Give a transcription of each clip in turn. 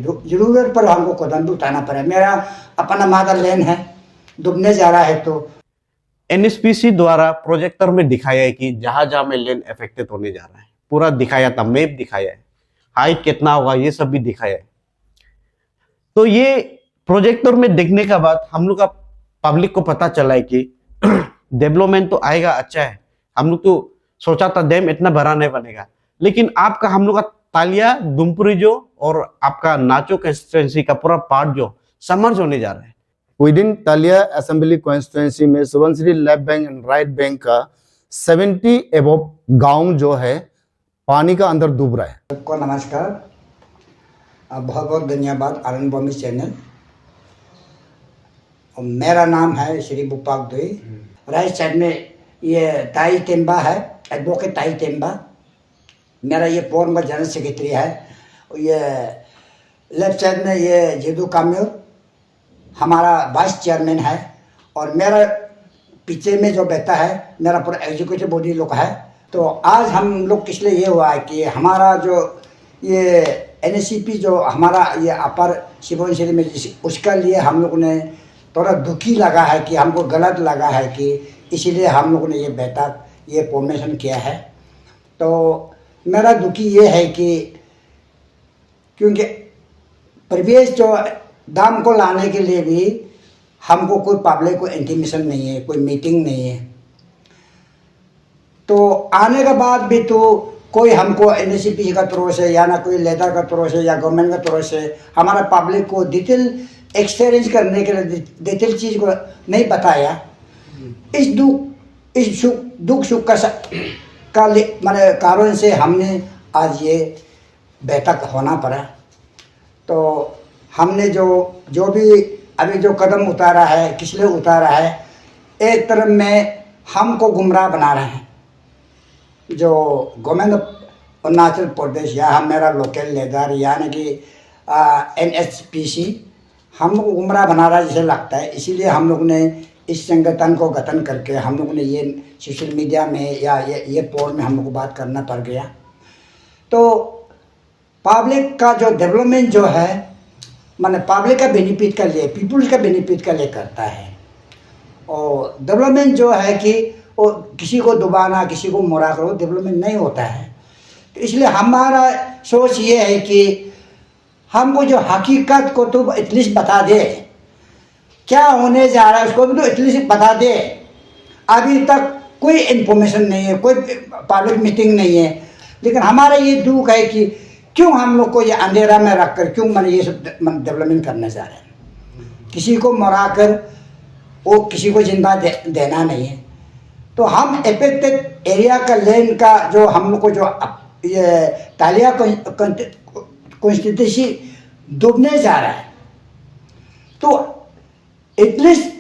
ज़रूरत पर हमको कदम भी उठाना पड़ा। मेरा अपना मदर लैंड है, डूबने जा रहा है। तो एनएचपीसी द्वारा प्रोजेक्टर में दिखाया है कि जहां जहां में लैंड अफेक्टेड होने जा रहा है, पूरा दिखाया था, मैप दिखाया है, हाइट कितना होगा ये सब भी दिखाया है। तो ये प्रोजेक्टर में देखने के बाद हम लोग का पब्लिक को पता चला है कि डेवलपमेंट तो आएगा, अच्छा है। हम लोग तो सोचा था डैम इतना बड़ा नहीं बनेगा, लेकिन आपका हम लोग का तालिया दुमपुरी जो और आपका नाचो कंस्टिट्यूएंसी का पूरा पार्ट जो समर्ज होने जा रहा है। With in Talya assembly constituency में Subansiri left bank and right bank का 70 एबव गांव जो है पानी का अंदर डूब रहा है। सबको नमस्कार, बहुत बहुत धन्यवाद आनंद बॉम्बे चैनल। और मेरा नाम है श्री बुपाक दोई। राइट साइड में ये ताई तेम्बा है, एडवोकेट ताई तेम्बा, मेरा ये फॉर्म का जनरल सेक्रेटरी है। ये लेफ्ट साइड में ये जेदू काम्योर हमारा वाइस चेयरमैन है। और मेरा पीछे में जो बैठा है मेरा पूरा एग्जीक्यूटिव बॉडी लोग है। तो आज हम लोग किस लिए ये हुआ है कि हमारा जो ये एनएचसीपी जो हमारा ये अपर सुबनसिरी में उसका लिए हम लोग ने थोड़ा दुखी लगा है कि हमको गलत लगा है कि इसीलिए हम लोग ने ये बैठक ये फॉर्मेशन किया है। तो मेरा दुखी ये है कि क्योंकि प्रवेश जो दाम को लाने के लिए भी हमको कोई पब्लिक को इंटीमेशन नहीं है, कोई मीटिंग नहीं है। तो आने के बाद भी तो कोई हमको एनएचसीपी का तरफ से या ना कोई लेटर का तरफ से या गवर्नमेंट का तरफ से हमारा पब्लिक को डिटेल एक्सचेंज करने के लिए डिटेल चीज़ को नहीं बताया। इस दुख सुख का माने कारण से हमने आज ये बैठक होना पड़ा। तो हमने जो भी अभी जो कदम उतारा है, किस लिए उतारा है, एक तरफ में हमको गुमराह बना रहे हैं जो गवर्नमेंट अरुणाचल प्रदेश या मेरा लोकल लीडर यानी कि एनएचपीसी हम लोग गुमराह बना रहा है जैसे लगता है। इसीलिए हम लोग ने इस संगठन को गठन करके हम लोग ने ये सोशल मीडिया में या ये पोल में हम लोग को बात करना पड़ गया। तो पब्लिक का जो डेवलपमेंट जो है माने पब्लिक का बेनिफिट के लिए, पीपुल्स का बेनिफिट के लिए करता है। और डेवलपमेंट जो है कि वो किसी को दबाना, किसी को मोरा करो, डेवलपमेंट नहीं होता है। तो इसलिए हमारा सोच ये है कि हमको जो हकीकत को तो एटलीस्ट बता दे, क्या होने जा रहा है उसको भी तो एटलीस्ट बता दे। अभी तक कोई इन्फॉर्मेशन नहीं है, कोई पब्लिक मीटिंग नहीं है। लेकिन हमारा ये दुख है कि क्यों हम लोग को ये अंधेरा में रखकर क्यों मैंने ये सब डेवलपमेंट करना चाह रहे हैं। किसी को मरा कर वो किसी को जिंदा देना नहीं है। तो हम अफेक्टेड एरिया का लैंड का जो हम लोग को जो ये तालिया कॉन्स्टिट्यूंसी डूबने जा रहा है, तो एटलीस्ट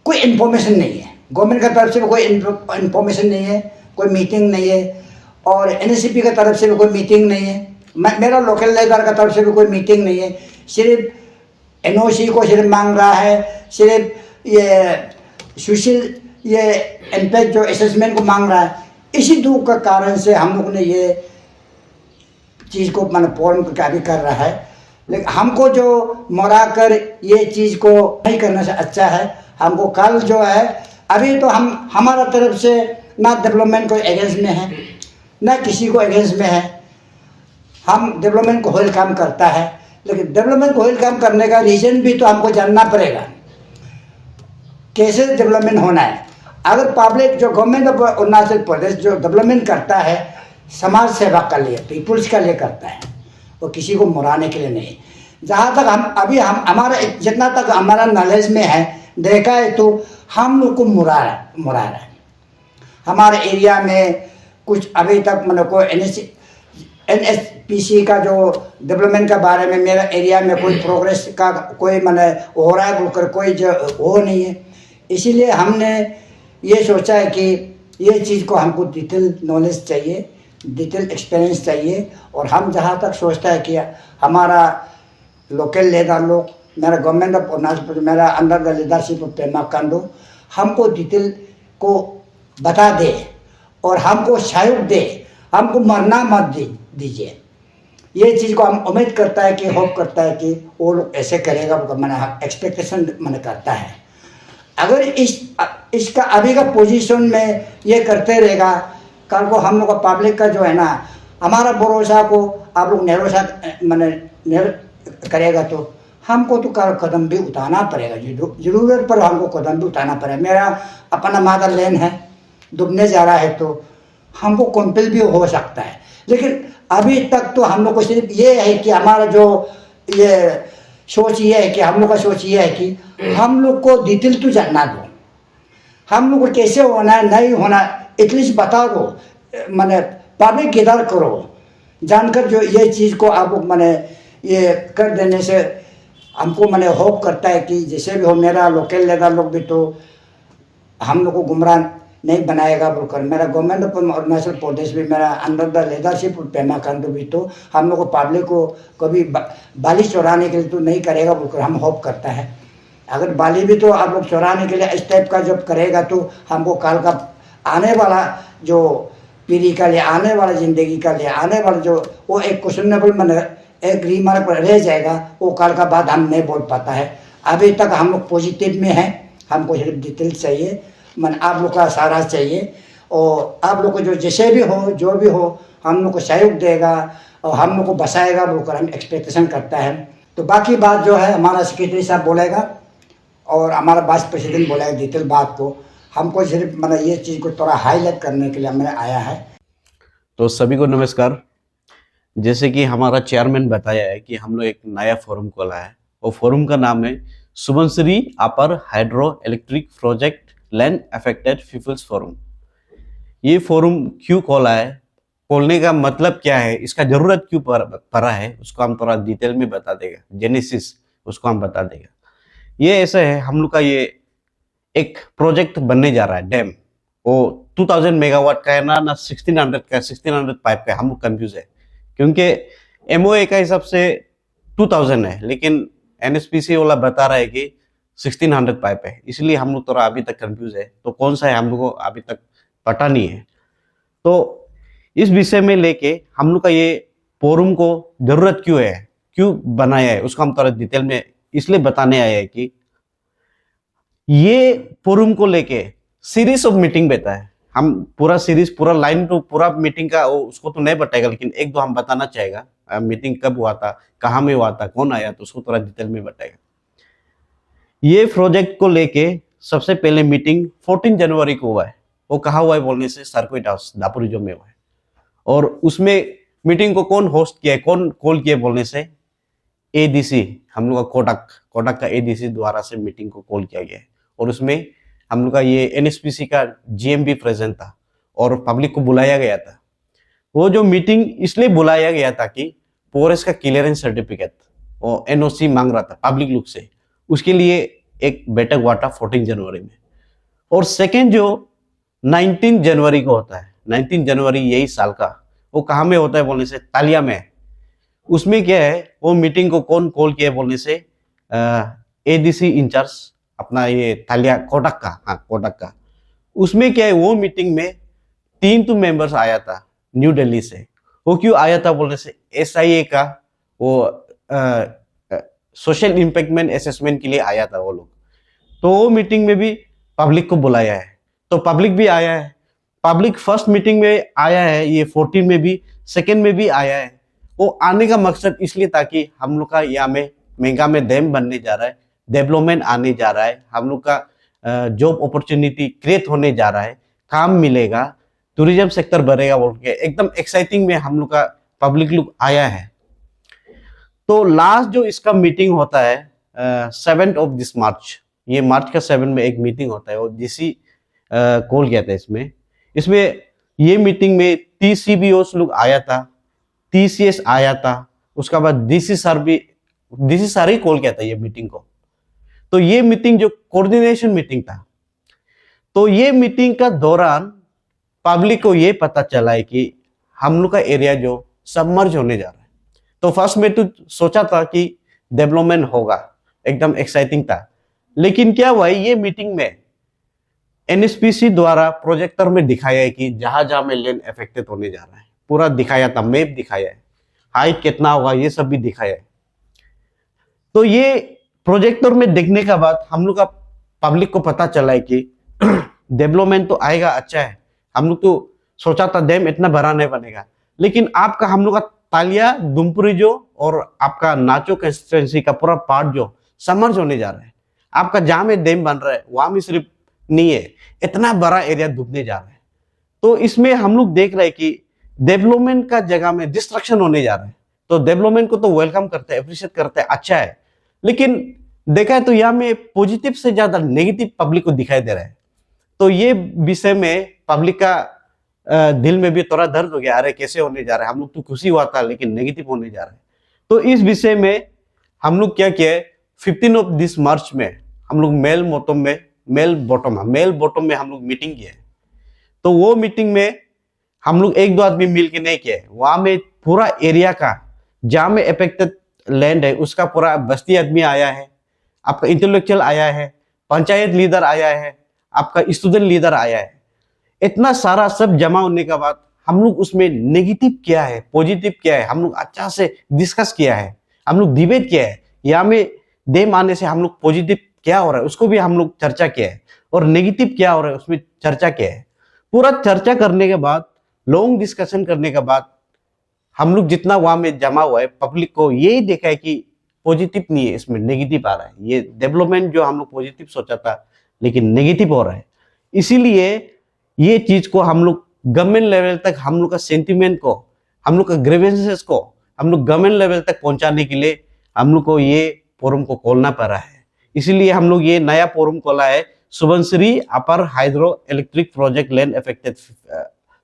कोई इन्फॉर्मेशन नहीं है, गवर्नमेंट की तरफ से भी कोई इन्फॉर्मेशन नहीं है, कोई मीटिंग नहीं है। और एनएचसीपी की तरफ से भी कोई मीटिंग नहीं है, मेरा लोकल लीडर की तरफ से भी कोई मीटिंग नहीं है। सिर्फ एनओसी को सिर्फ मांग रहा है, सिर्फ ये सोशल ये इम्पैक्ट जो असेसमेंट को मांग रहा है। इसी दुख का कारण से हम लोग ने ये चीज़ को मैंने फॉर्म भी कर रहा है। लेकिन हमको जो मरा कर ये चीज़ को नहीं करने से अच्छा है हमको कल जो है, अभी तो हम हमारा तरफ से ना डेवलपमेंट को अगेंस्ट में है ना किसी को अगेंस्ट में है। हम डेवलपमेंट को वेलकम करता है, लेकिन डेवलपमेंट को वेलकम करने का रीज़न भी तो हमको जानना पड़ेगा कैसे डेवलपमेंट होना है। अगर पब्लिक जो गवर्नमेंट ऑफ अरुणाचल प्रदेश जो डेवलपमेंट करता है समाज सेवा के लिए, पीपुल्स के लिए करता है, वो किसी को मुराने के लिए नहीं। जहाँ तक हम हमारा जितना तक हमारा नॉलेज में है देखा है तो हम लोग को मुरा रहा है। हमारे एरिया में कुछ अभी तक मतलब कोई एनएचपीसी का जो डेवलपमेंट के बारे में मेरा एरिया में कोई प्रोग्रेस का कोई मैंने हो रहा है बोलकर कोई जो वो नहीं है। इसीलिए हमने ये सोचा है कि ये चीज़ को हमको डिटेल नॉलेज चाहिए, डिटेल एक्सपीरियंस चाहिए। और हम जहाँ तक सोचता है कि हमारा लोकल लीडर लोग, मेरा गवर्नमेंट ऑफ अरुणाचल प्रदेश, मेरा under the leadership of Pema Khandu हमको डिटेल को बता दे और हमको सहयोग दे, हमको मरना मत दीजिए। ये चीज़ को हम उम्मीद करता है कि होप करता है कि वो लोग ऐसे करेगा, मैंने एक्सपेक्टेशन मैंने करता है। अगर इसका अभी का पोजीशन में ये करते रहेगा, कल को हम लोग का पब्लिक का जो है ना, हमारा भरोसा को आप लोग भरोसा मैंने करेगा तो हमको तो कदम भी उठाना पड़ेगा, जरूरत पर हमको कदम भी उठाना पड़ेगा। मेरा अपना मदर लैंड है, डूबने जा रहा है तो हमको कंपेल भी हो सकता है, लेकिन अभी तक तो हम लोग को सिर्फ ये है कि हमारा जो ये सोच ये है कि हम लोग का सोच ये है कि हम लोग को डिटेल तो जानना दो, हम लोग को कैसे होना है नहीं होना एटलीस्ट बता दो, मैंने पब्लिक गिदर करो, जानकर जो ये चीज़ को आप लोग मैंने ये कर देने से हमको मैंने होप करता है कि जैसे भी हो मेरा लोकल लीडर लोग भी तो हम लोग को गुमराह नहीं बनाएगा बोलकर, मेरा गवर्नमेंट ऑफ अरुणाचल प्रदेश भी मेरा under the leadership Pema Khandu भी तो हम लोग को पब्लिक को कभी बाली चौराने के लिए तो नहीं करेगा बोलकर हम होप करता है। अगर बाली भी तो आप लोग चौराने के लिए इस टाइप का जब करेगा तो हमको कल का आने वाला जो पीढ़ी का लिए, आने वाला ज़िंदगी का लिए, आने वाला जो वो एक क्वेश्चनेबल मैंने एक रिमार्क रह जाएगा, वो कल का बाद हम नहीं बोल पाता है। अभी तक हम लोग पॉजिटिव में हैं, हमको सिर्फ डिटेल्स चाहिए, मन आप लोग का सहारा चाहिए, और आप लोग को जो जैसे भी हो जो भी हो हम लोग को सहयोग देगा और हम लोग को बसाएगा बोलकर हम एक्सपेक्टेशन करता है। तो बाकी बात जो है हमारा सेक्रेटरी साहब बोलेगा और हमारा वाइस प्रेसिडेंट बोलेगा डिटेल बात को, हमको सिर्फ मतलब ये चीज़ को थोड़ा हाईलाइट करने के लिए मैंने आया है। तो सभी को नमस्कार। जैसे कि हमारा चेयरमैन बताया है कि हम लोग एक नया फोरम खोला है, वो फोरम का नाम है Subansiri upper hydro electric project land affected peoples forum. ये फोरम क्यों खोला है, खोलने का मतलब क्या है, इसका जरूरत क्यों पड़ा है, उसको हम थोड़ा डिटेल में बता देगा, जेनेसिस उसको हम बता देगा। ये ऐसा है, हम लोग का ये एक प्रोजेक्ट बनने जा रहा है डैम, वो 2000 मेगावाट का है ना 1600 का, 1600 पाइप का, हम लोग कंफ्यूज है क्योंकि एमओए का हिसाब से 2000 है, लेकिन एनएसपीसी वाला बता रहा है कि 1600 पाइप है, इसलिए हम लोग थोड़ा अभी तक कंफ्यूज है। तो कौन सा है हम लोग को अभी तक पता नहीं है। तो इस विषय में लेके हम लोग का ये फोरम को जरूरत क्यों है, क्यों बनाया है, उसको हम थोड़ा डिटेल में इसलिए बताने आए हैं कि ये फोरम को लेके सीरीज ऑफ मीटिंग बेटा है। हम पूरा सीरीज पूरा लाइन तो पूरा मीटिंग का उसको तो नहीं बताएगा, लेकिन एक दो हम बताना चाहेगा मीटिंग कब हुआ था, कहाँ में हुआ था, कौन आया, तो उसको थोड़ा डिटेल में बताएगा। ये प्रोजेक्ट को लेके सबसे पहले मीटिंग 14 जनवरी को हुआ है। वो कहाँ हुआ है बोलने से सर्किट हाउस दापुरिजो में हुआ है, और उसमें मीटिंग को कौन होस्ट किया है, कौन कॉल किया बोलने से एडीसी, हम लोग का कोटक का एडीसी द्वारा से मीटिंग को कॉल किया गया है। और उसमें हम लोग का ये एनएसपीसी का जीएम भी प्रेजेंट था और पब्लिक को बुलाया गया था। वो जो मीटिंग इसलिए बुलाया गया था कि पोरेस का क्लियरेंस सर्टिफिकेट और एनओसी मांग रहा था पब्लिक लोग से, उसके लिए एक बैठक हुआ था 14 जनवरी में। और सेकेंड जो 19 जनवरी को होता है, 19 जनवरी यही साल का, वो कहाँ में होता है बोलने से तालिया में। उसमें क्या है, वो मीटिंग को कौन कॉल किया बोलने से एडीसी इंचार्ज अपना ये तालिया कोटक का, हाँ कोटक का। उसमें क्या है, वो मीटिंग में 3 तो मेंबर्स आया था न्यू दिल्ली से। वो क्यों आया था बोलने से एसआईए का वो सोशल इम्पैक्टमेंट असेसमेंट के लिए आया था वो लोग। तो वो मीटिंग में भी पब्लिक को बुलाया है, तो पब्लिक भी आया है। पब्लिक फर्स्ट मीटिंग में आया है, ये 14 में भी, सेकेंड में भी आया है। वो आने का मकसद इसलिए ताकि हम लोग का यहाँ में मेगा में डैम बनने जा रहा है, डेवलपमेंट आने जा रहा है, हम लोग का जॉब अपॉर्चुनिटी क्रिएट होने जा रहा है, काम मिलेगा, टूरिज्म सेक्टर बढ़ेगा बोल के एकदम एक्साइटिंग में हम लोग का पब्लिक लोग आया है। तो लास्ट जो इसका मीटिंग होता है 7th ऑफ दिस मार्च, ये मार्च का 7 में एक मीटिंग होता है, वो डीसी कॉल किया था इसमें ये मीटिंग में टीसीबीओस लोग आया था, टीसीएस आया था, उसका बाद डीसी सर ही कॉल किया था ये मीटिंग को। तो ये मीटिंग जो कोऑर्डिनेशन मीटिंग था, तो ये मीटिंग का दौरान पब्लिक को ये पता चला है कि हम लोग का एरिया जो सबमर्ज होने जा रहा है। तो फर्स्ट में तो सोचा था कि डेवलपमेंट होगा, एकदम एक्साइटिंग था, लेकिन क्या हुआ है, ये मीटिंग में एनएसपीसी द्वारा प्रोजेक्टर में दिखाया है कि जहां जहां में लैंड अफेक्टेड होने जा रहा है, पूरा दिखाया था, मैप दिखाया है। हाइट कितना होगा ये सब भी दिखाया है। तो ये प्रोजेक्टर में देखने के बाद हम लोग का पब्लिक को पता चला है कि डेवलपमेंट तो आएगा, अच्छा है। हम लोग तो सोचा था डैम इतना बड़ा नहीं बनेगा, लेकिन आपका हम लोग का तालिया दुमपुरी जो और आपका नाचो कंस्टिट्यूएंसी का पूरा पार्ट जो समर्ज होने जा रहा है। आपका जहां में डैम बन रहा है वहां में सिर्फ नहीं है, इतना बड़ा एरिया डूबने जा रहा है। तो इसमें हम लोग देख रहे हैं कि डेवलपमेंट का जगह में डिस्ट्रक्शन होने जा रहा है। तो डेवलपमेंट को तो वेलकम करते हैं, अप्रिशिएट करते हैं, अच्छा है, लेकिन देखा है तो यहाँ में पॉजिटिव से ज्यादा नेगेटिव पब्लिक को दिखाई दे रहा है। तो ये विषय में पब्लिक का दिल में भी थोड़ा दर्द हो गया, अरे कैसे होने जा रहा है, हम लोग तो खुशी हुआ था लेकिन नेगेटिव होने जा रहा है। तो इस विषय में हम लोग क्या किया, 15 ऑफ दिस मार्च में हम लोग मेल बॉटम में हम लोग मीटिंग किए। तो वो मीटिंग में हम लोग एक दो आदमी मिल के नहीं किए, वहां में पूरा एरिया का जहां में अफेक्टेड लैंड है उसका पूरा बस्ती आदमी आया है, आपका इंटेलेक्चुअल आया है, पंचायत लीडर आया है, आपका स्टूडेंट लीडर आया है। इतना सारा सब जमा होने के बाद हम लोग उसमें नेगेटिव क्या है, पॉजिटिव क्या है, हम लोग अच्छा से डिस्कस किया है, हम लोग डिबेट किया है। यहाँ में डैम आने से हम लोग पॉजिटिव क्या हो रहा है उसको भी हम लोग चर्चा किया है, और नेगेटिव क्या हो रहा है उसमें चर्चा किया है। पूरा चर्चा करने के बाद, लॉन्ग डिस्कशन करने के बाद हम लोग जितना वहां में जमा हुआ है पब्लिक को यही देखा है कि पॉजिटिव नहीं है, इसमें नेगेटिव आ रहा है। ये डेवलपमेंट जो हम लोग पॉजिटिव सोचा था लेकिन नेगेटिव हो रहा है। इसीलिए ये चीज को हम लोग गवर्नमेंट लेवल तक, हम लोग का सेंटिमेंट को, हम लोग का ग्रीवेंसेस को हम लोग गवर्नमेंट लेवल तक पहुंचाने के लिए हम लोग को ये फोरम को खोलना पड़ा है। इसीलिए हम लोग ये नया फोरम खोला है, Subansiri upper hydro electric project land affected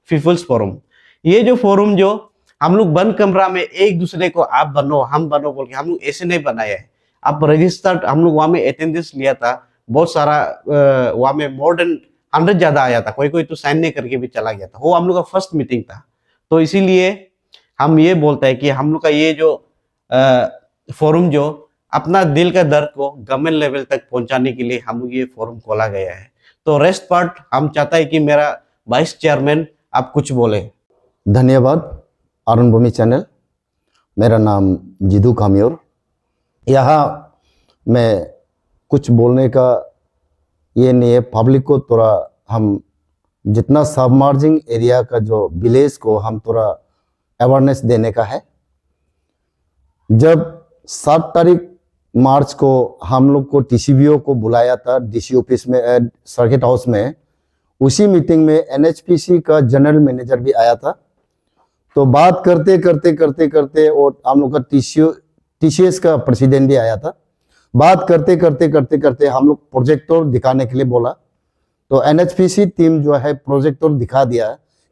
peoples forum. ये जो फोरम जो हम लोग बंद कमरा में एक दूसरे को आप बनो हम बनो बोल के हम लोग ऐसे नहीं बनाया है। आप रजिस्टर्ड, हम लोग वहां में अटेंडेंस लिया था, बहुत सारा वहां में मोर देन 100 ज्यादा आया था, कोई कोई तो साइन नहीं करके भी चला गया था। वो हम लोग का फर्स्ट मीटिंग था। तो इसीलिए हम ये बोलते हैं कि हम लोग का ये जो फोरम जो अपना दिल का दर्द को गवर्नमेंट लेवल तक पहुंचाने के लिए हम लोग ये फोरम खोला गया है। तो रेस्ट पार्ट हम चाहता है कि मेरा वाइस चेयरमैन आप कुछ बोले। धन्यवाद अरुण भूमि चैनल। मेरा नाम जिदू काम्योर। यहाँ मैं कुछ बोलने का ये नहीं है, पब्लिक को थोड़ा हम जितना सबमार्जिंग एरिया का जो विलेज को हम थोड़ा अवेयरनेस देने का है। जब 7 तारीख मार्च को हम लोग को टीसीबीओ को बुलाया था डीसी ऑफिस में, सर्किट हाउस में, उसी मीटिंग में एनएचपीसी का जनरल मैनेजर भी आया था। तो बात करते करते करते करते और हम लोग का टीसीएस का प्रेसिडेंट भी आया था। बात करते करते करते करते हम लोग प्रोजेक्टर दिखाने के लिए बोला। तो एनएचपीसी टीम जो है प्रोजेक्टर दिखा दिया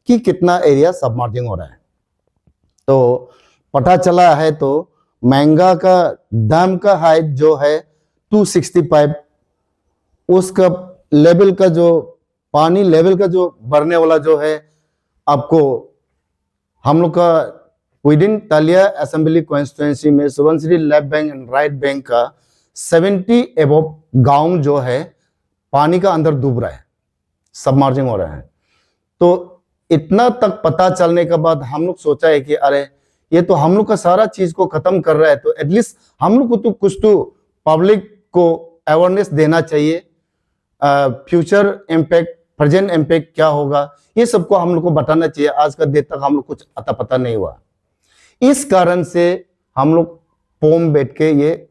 कि कितना एरिया सबमर्जिंग हो रहा है। तो पता चला है तो महंगा का डैम का हाइट जो है 265, उसका लेवल का जो पानी लेवल का जो बढ़ने वाला जो है आपको हम लोग का with in Talya assembly constituency में Subansiri left bank and right bank का 70 एबव गांव जो है पानी का अंदर डूब रहा है, सबमर्जिंग हो रहा है। तो इतना तक पता चलने के बाद हम लोग सोचा है कि अरे ये तो हम लोग का सारा चीज को खत्म कर रहा है, तो एटलीस्ट हम लोग को तो कुछ तो पब्लिक को अवेयरनेस देना चाहिए। फ्यूचर इम्पैक्ट, प्रेजेंट इम्पैक्ट क्या होगा, ये सबको हम लोग को बताना चाहिए। आज का देर तक हम लोग कुछ अता पता नहीं हुआ। इस कारण से हम लोग पोम बैठ के ये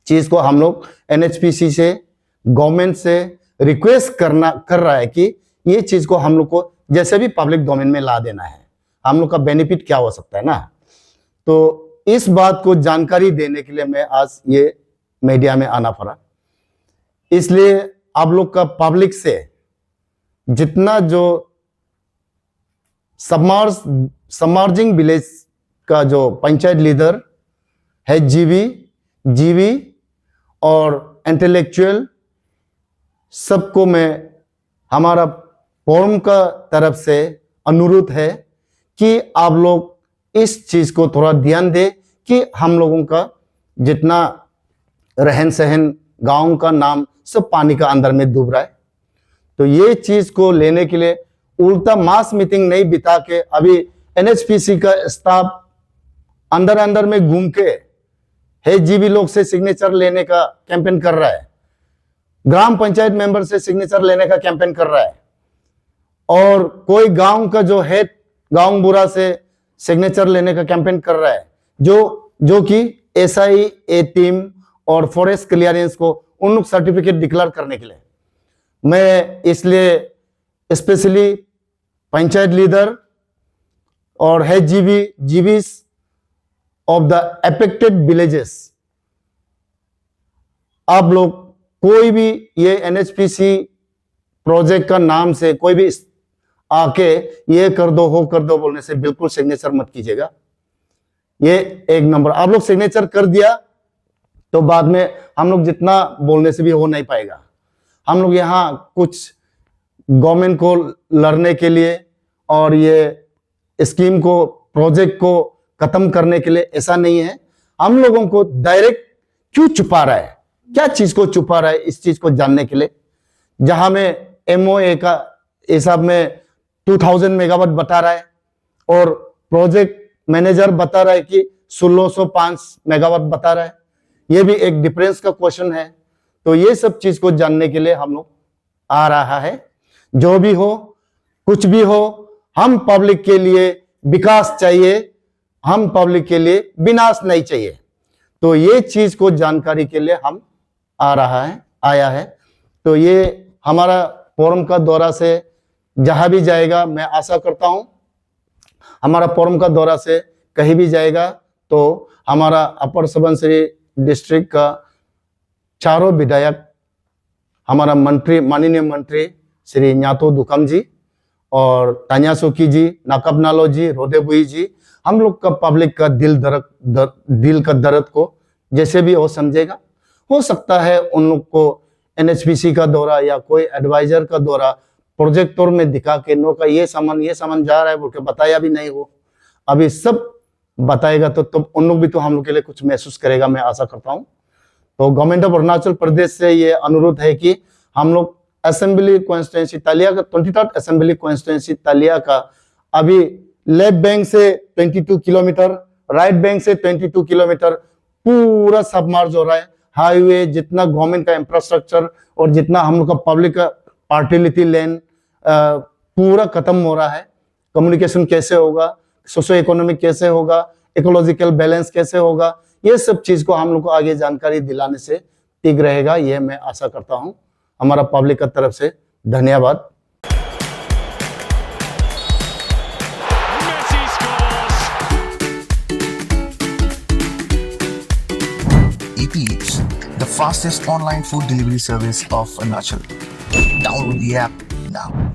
चीज को हम लोग एनएचपीसी से, गवर्नमेंट से रिक्वेस्ट कर रहा है कि ये चीज को हम लोग को जैसे भी पब्लिक डोमेन में ला देना है। हम लोग का बेनिफिट क्या हो सकता है ना। तो इस बात को जानकारी देने के लिए मैं आज ये मीडिया में आना पड़ा। इसलिए आप लोग का पब्लिक से जितना जो सबमर्जिंग विलेज का जो पंचायत लीडर है, जीवी और इंटेलेक्चुअल, सबको मैं हमारा फोरम का तरफ से अनुरोध है कि आप लोग इस चीज को थोड़ा ध्यान दें कि हम लोगों का जितना रहन सहन, गांव का नाम सब पानी का अंदर में डूब रहा है। तो ये चीज को लेने के लिए उल्टा मास मीटिंग नहीं बिता के अभी एनएचपीसी का स्टाफ अंदर अंदर में घूम के HGB लोग से सिग्नेचर लेने का कैंपेन कर रहा है, ग्राम पंचायत मेंबर से सिग्नेचर लेने का कैंपेन कर रहा है, और कोई गांव का जो हेड गांव बुरा से सिग्नेचर लेने का कैंपेन कर रहा है, जो कि SI A टीम और फॉरेस्ट क्लियरेंस को उन लोग सर्टिफिकेट डिक्लेयर करने के लिए। मैं इसलिए स्पेशली पंचायत लीडर और HGBs of the affected villages, आप लोग कोई भी ये NHPC प्रोजेक्ट का नाम से कोई भी आके ये कर दो हो कर दो बोलने से बिल्कुल सिग्नेचर मत कीजिएगा। ये एक नंबर, आप लोग सिग्नेचर कर दिया तो बाद में हम लोग जितना बोलने से भी हो नहीं पाएगा। हम लोग यहाँ कुछ गवर्नमेंट को लड़ने के लिए और ये स्कीम को प्रोजेक्ट को खत्म करने के लिए ऐसा नहीं है। हम लोगों को डायरेक्ट क्यों छुपा रहा है, क्या चीज को छुपा रहा है, इस चीज को जानने के लिए। जहां में MOA का हिसाब में 2000 मेगावाट बता रहा है और प्रोजेक्ट मैनेजर बता रहा है कि 1605 मेगावाट बता रहा है, ये भी एक डिफरेंस का क्वेश्चन है। तो ये सब चीज को जानने के लिए हम लोग आ रहा है। जो भी हो कुछ भी हो, हम पब्लिक के लिए विकास चाहिए, हम पब्लिक के लिए विनाश नहीं चाहिए। तो ये चीज को जानकारी के लिए हम आया है। तो ये हमारा फोरम का दौरा से जहां भी जाएगा, मैं आशा करता हूं हमारा फोरम का दौरा से कहीं भी जाएगा तो हमारा अपर सुबनसिरी डिस्ट्रिक्ट का चारों विधायक, हमारा मंत्री, माननीय मंत्री श्री न्यातो दुकम जी और तान्या सोकी जी, नाकब नालो जी, रोदेबुई जी, हम लोग का पब्लिक का दिल का दर्द को जैसे भी हो समझेगा। हो सकता है उन लोग को NHPC का दौरा या कोई एडवाइजर का दौरा प्रोजेक्टर में दिखा के नो का ये सामान जा रहा है बोल के बताया भी नहीं हो। अभी सब बताएगा तो उन लोग भी तो हम लोग के लिए कुछ महसूस करेगा, मैं आशा करता हूँ। तो गवर्नमेंट ऑफ अरुणाचल प्रदेश से ये अनुरोध है कि हम लोग असेंबली कॉन्स्टिट्यूंसी तालिया का 23rd असेंबली कॉन्स्टिट्यूंसी तालिया का अभी लेफ्ट बैंक से 22 किलोमीटर, राइट बैंक से 22 किलोमीटर पूरा सबमर्ज हो रहा है। हाईवे जितना गवर्नमेंट का इंफ्रास्ट्रक्चर और जितना हम लोग का पब्लिक का पार्टिलिटी लेन पूरा खत्म हो रहा है। कम्युनिकेशन कैसे होगा, सोशो इकोनॉमिक कैसे होगा, इकोलॉजिकल बैलेंस कैसे होगा, ये सब चीज को हम लोग को आगे जानकारी दिलाने से ठीक रहेगा, ये मैं आशा करता हूं। हमारा पब्लिक की तरफ से धन्यवाद। Eats, the fastest online food delivery service of Arunachal. Download the app now.